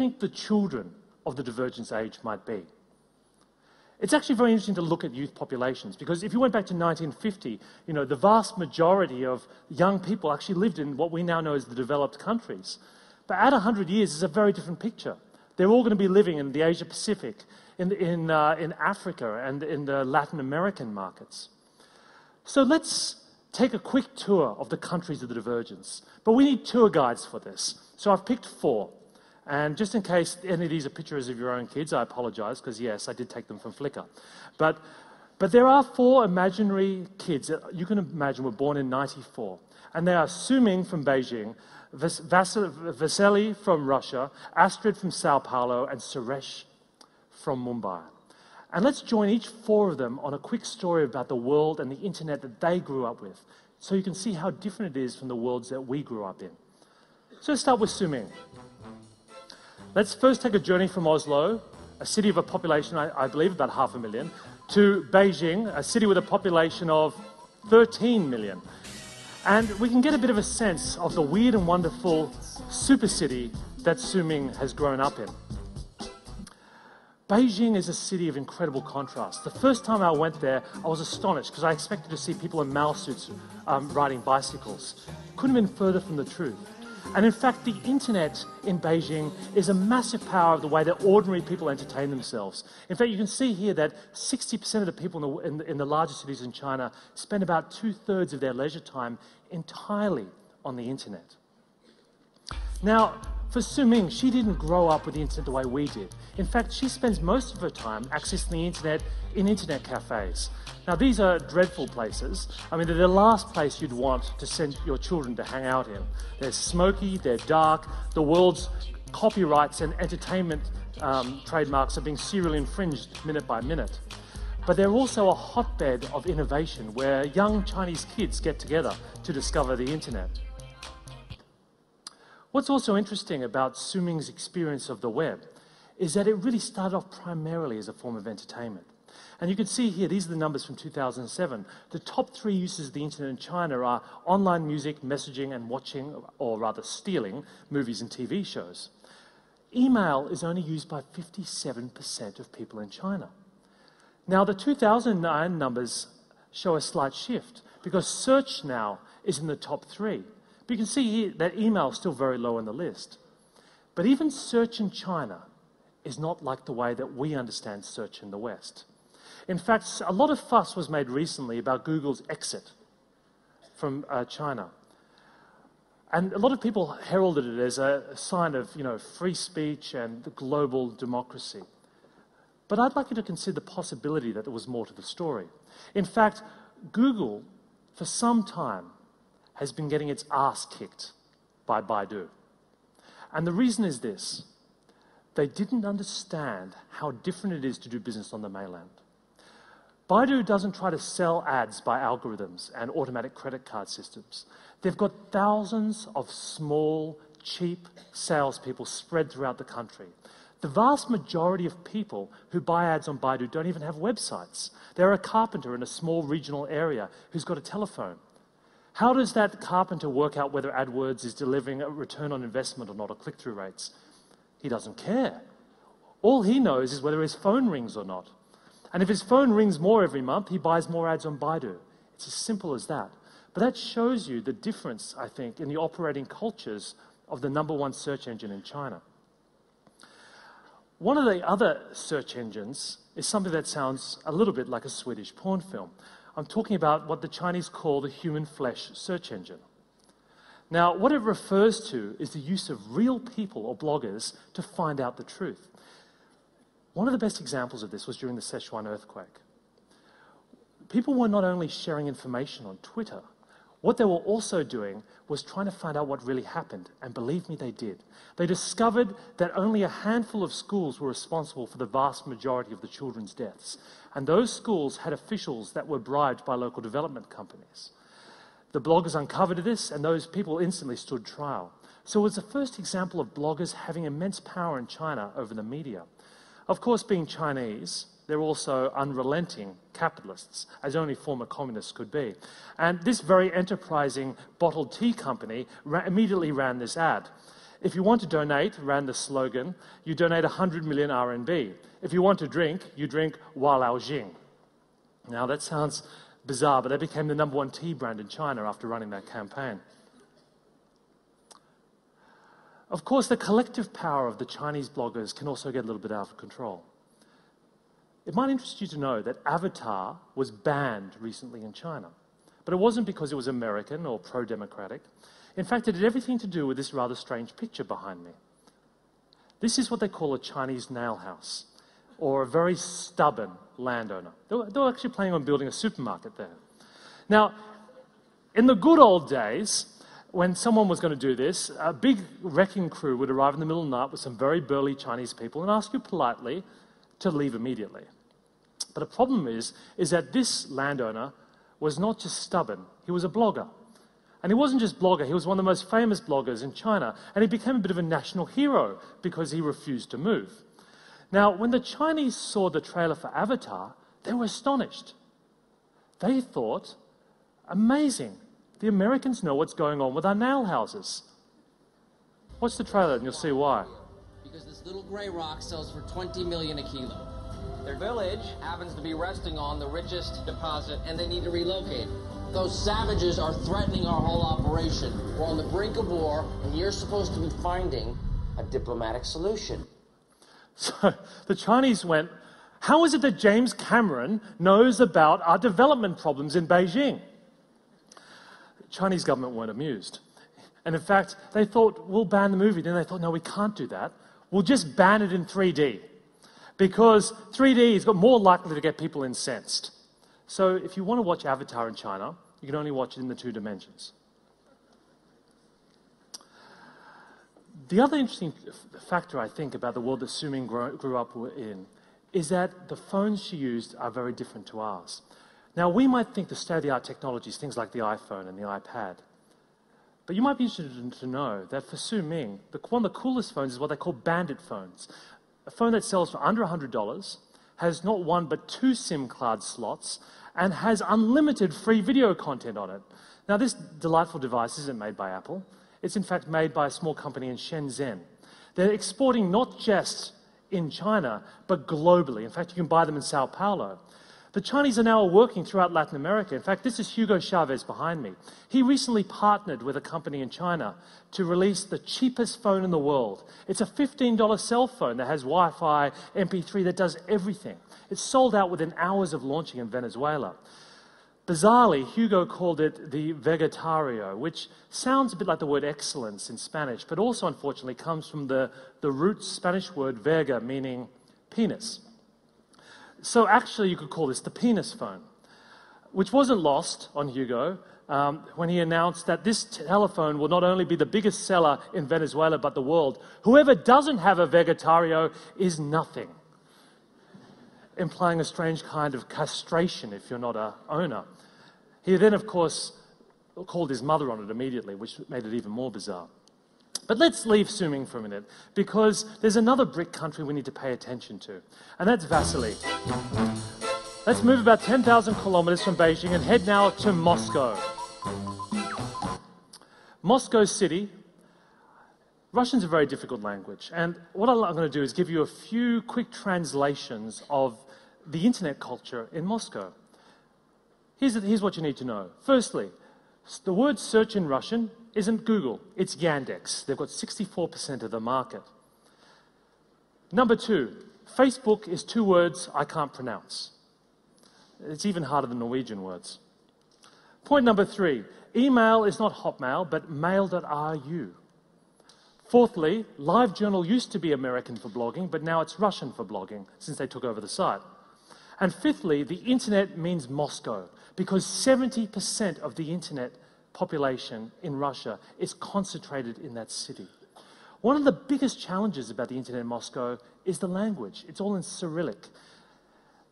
think the children of the divergence age might be? It's actually very interesting to look at youth populations, because if you went back to 1950, the vast majority of young people actually lived in what we now know as the developed countries. But at 100 years is a very different picture. They're all going to be living in the Asia Pacific, in Africa, and in the Latin American markets. So let's take a quick tour of the countries of the divergence. But we need tour guides for this. So I've picked 4. And just in case any of these are pictures of your own kids, I apologize, because yes, I did take them from Flickr. But there are 4 imaginary kids that you can imagine were born in '94. And they are Suming from Beijing, Vasily from Russia, Astrid from Sao Paulo, and Suresh from Mumbai. And let's join each 4 of them on a quick story about the world and the internet that they grew up with, so you can see how different it is from the worlds that we grew up in. So let's start with Suming. Let's first take a journey from Oslo, a city of a population, I believe, about 500,000, to Beijing, a city with a population of 13 million. And we can get a bit of a sense of the weird and wonderful super city that Suming has grown up in. Beijing is a city of incredible contrast. The first time I went there, I was astonished because I expected to see people in Mao suits riding bicycles. Couldn't have been further from the truth. And in fact, the internet in Beijing is a massive power of the way that ordinary people entertain themselves. In fact, you can see here that 60% of the people in the larger cities in China spend about 2/3 of their leisure time entirely on the internet. Now, for Suming, she didn't grow up with the internet the way we did. In fact, she spends most of her time accessing the internet in internet cafes. Now, these are dreadful places. I mean, they're the last place you'd want to send your children to hang out in. They're smoky, they're dark, the world's copyrights and entertainment trademarks are being serially infringed minute by minute. But they're also a hotbed of innovation where young Chinese kids get together to discover the internet. What's also interesting about Suming's experience of the web is that it really started off primarily as a form of entertainment. And you can see here, these are the numbers from 2007. The top 3 uses of the internet in China are online music, messaging, and watching, or rather stealing, movies and TV shows. Email is only used by 57% of people in China. Now, the 2009 numbers show a slight shift, because search now is in the top 3. But you can see here that email is still very low on the list. But even search in China is not like the way that we understand search in the West. In fact, a lot of fuss was made recently about Google's exit from China. And a lot of people heralded it as a sign of, free speech and the global democracy. But I'd like you to consider the possibility that there was more to the story. In fact, Google, for some time, has been getting its ass kicked by Baidu. And the reason is this: they didn't understand how different it is to do business on the mainland. Baidu doesn't try to sell ads by algorithms and automatic credit card systems. They've got thousands of small, cheap salespeople spread throughout the country. The vast majority of people who buy ads on Baidu don't even have websites. They're a carpenter in a small regional area who's got a telephone. How does that carpenter work out whether AdWords is delivering a return on investment or not, or click-through rates? He doesn't care. All he knows is whether his phone rings or not. And if his phone rings more every month, he buys more ads on Baidu. It's as simple as that. But that shows you the difference, I think, in the operating cultures of the #1 search engine in China. One of the other search engines is something that sounds a little bit like a Swedish porn film. I'm talking about what the Chinese call the human flesh search engine. Now, what it refers to is the use of real people or bloggers to find out the truth. One of the best examples of this was during the Sichuan earthquake. People were not only sharing information on Twitter, what they were also doing was trying to find out what really happened, and believe me, they did. They discovered that only a handful of schools were responsible for the vast majority of the children's deaths, and those schools had officials that were bribed by local development companies. The bloggers uncovered this, and those people instantly stood trial. So it was the first example of bloggers having immense power in China over the media. Of course, being Chinese, they're also unrelenting capitalists, as only former communists could be. And this very enterprising bottled tea company immediately ran this ad. If you want to donate, ran the slogan, you donate 100 million RMB. If you want to drink, you drink Walao Jing. Now that sounds bizarre, but they became the #1 tea brand in China after running that campaign. Of course, the collective power of the Chinese bloggers can also get a little bit out of control. It might interest you to know that Avatar was banned recently in China. But it wasn't because it was American or pro-democratic. In fact, it had everything to do with this rather strange picture behind me. This is what they call a Chinese nail house, or a very stubborn landowner. They were actually planning on building a supermarket there. Now, in the good old days, when someone was going to do this, a big wrecking crew would arrive in the middle of the night with some very burly Chinese people and ask you politely to leave immediately. But the problem is that this landowner was not just stubborn, he was a blogger. And he wasn't just a blogger, he was one of the most famous bloggers in China, and he became a bit of a national hero because he refused to move. Now, when the Chinese saw the trailer for Avatar, they were astonished. They thought, amazing, the Americans know what's going on with our nail houses. Watch the trailer and you'll see why. Because this little gray rock sells for 20 million a kilo. Their village happens to be resting on the richest deposit and they need to relocate. Those savages are threatening our whole operation. We're on the brink of war and you're supposed to be finding a diplomatic solution. So the Chinese went, how is it that James Cameron knows about our development problems in Beijing? The Chinese government weren't amused. And in fact, they thought, we'll ban the movie. Then they thought, no, we can't do that. We'll just ban it in 3D. Because 3D is more likely to get people incensed. So if you want to watch Avatar in China, you can only watch it in the 2 dimensions. The other interesting factor, I think, about the world that Su Ming grew up in is that the phones she used are very different to ours. Now, we might think the state-of-the-art technologies, things like the iPhone and the iPad, but you might be interested to know that for Su Ming, one of the coolest phones is what they call bandit phones. A phone that sells for under $100, has not 1 but 2 SIM card slots, and has unlimited free video content on it. Now, this delightful device isn't made by Apple. It's in fact made by a small company in Shenzhen. They're exporting not just in China, but globally. In fact, you can buy them in Sao Paulo. The Chinese are now working throughout Latin America. In fact, this is Hugo Chavez behind me. He recently partnered with a company in China to release the cheapest phone in the world. It's a $15 cell phone that has Wi-Fi, MP3, that does everything. It's sold out within hours of launching in Venezuela. Bizarrely, Hugo called it the Vegetario, which sounds a bit like the word excellence in Spanish, but also, unfortunately, comes from the root Spanish word vega, meaning penis. So actually, you could call this the penis phone, which wasn't lost on Hugo when he announced that this telephone will not only be the biggest seller in Venezuela, but the world. Whoever doesn't have a Vegetario is nothing, implying a strange kind of castration if you're not an owner. He then, of course, called his mother on it immediately, which made it even more bizarre. But let's leave Su Ming for a minute, because there's another BRIC country we need to pay attention to, and that's Vasily. Let's move about 10,000 kilometers from Beijing and head now to Moscow. Moscow City. Russian's a very difficult language, and what I'm going to do is give you a few quick translations of the internet culture in Moscow. Here's what you need to know. Firstly, the word search in Russian isn't Google, it's Yandex. They've got 64% of the market. Number 2, Facebook is 2 words I can't pronounce. It's even harder than Norwegian words. Point number 3, email is not Hotmail, but mail.ru. Fourthly, LiveJournal used to be American for blogging, but now it's Russian for blogging, since they took over the site. And fifthly, the internet means Moscow, because 70% of the internet population in Russia is concentrated in that city. One of the biggest challenges about the internet in Moscow is the language. It's all in Cyrillic.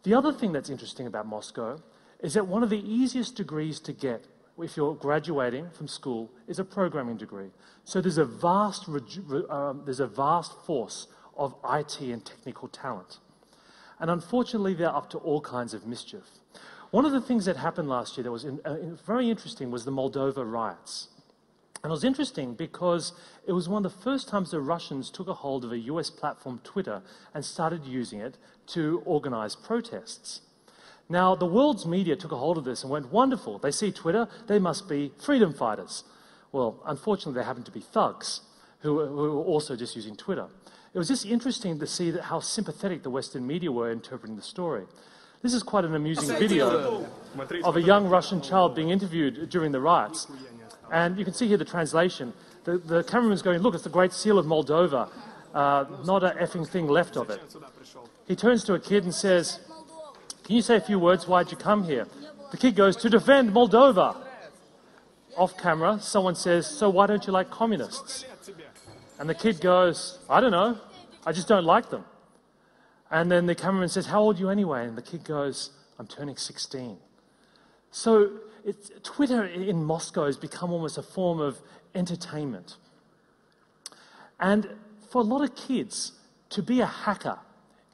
The other thing that's interesting about Moscow is that one of the easiest degrees to get if you're graduating from school is a programming degree. So there's a vast force of IT and technical talent. And unfortunately, they're up to all kinds of mischief. One of the things that happened last year that was very interesting was the Moldova riots. And it was interesting because it was one of the first times the Russians took a hold of a US platform, Twitter, and started using it to organize protests. Now, the world's media took a hold of this and went, wonderful, they see Twitter, they must be freedom fighters. Well, unfortunately, they happen to be thugs who were also just using Twitter. It was just interesting to see how sympathetic the Western media were interpreting the story. This is quite an amusing video of a young Russian child being interviewed during the riots. And you can see here the translation. The cameraman's going, look, it's the Great Seal of Moldova, not a effing thing left of it. He turns to a kid and says, can you say a few words? Why'd you come here? The kid goes, to defend Moldova. Off camera, someone says, so why don't you like communists? And the kid goes, I don't know, I just don't like them. And then the cameraman says, how old are you anyway? And the kid goes, I'm turning 16. So Twitter in Moscow has become almost a form of entertainment. And for a lot of kids, to be a hacker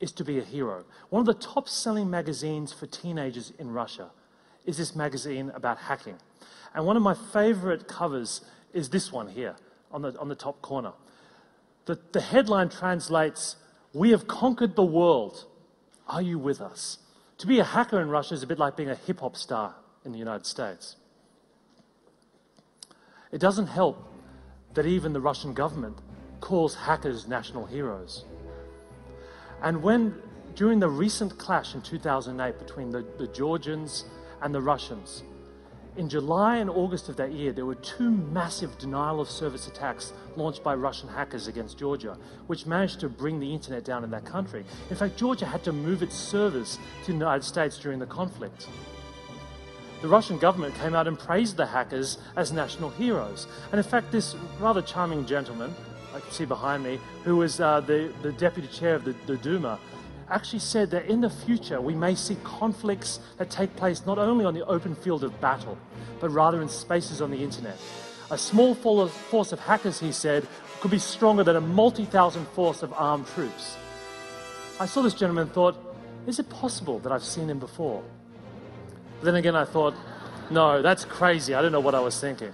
is to be a hero. One of the top-selling magazines for teenagers in Russia is this magazine about hacking. And one of my favorite covers is this one here on the top corner. The headline translates, "We have conquered the world. Are you with us?" To be a hacker in Russia is a bit like being a hip-hop star in the United States. It doesn't help that even the Russian government calls hackers national heroes. And when, during the recent clash in 2008 between the Georgians and the Russians, in July and August of that year, there were two massive denial-of-service attacks launched by Russian hackers against Georgia, which managed to bring the internet down in that country. In fact, Georgia had to move its servers to the United States during the conflict. The Russian government came out and praised the hackers as national heroes. And in fact, this rather charming gentleman, I can see behind me, who was the deputy chair of the Duma, actually said that in the future we may see conflicts that take place not only on the open field of battle, but rather in spaces on the internet. A small force of hackers, he said, could be stronger than a multi-thousand force of armed troops. I saw this gentleman and thought, is it possible that I've seen him before? But then again I thought, no, that's crazy, I don't know what I was thinking.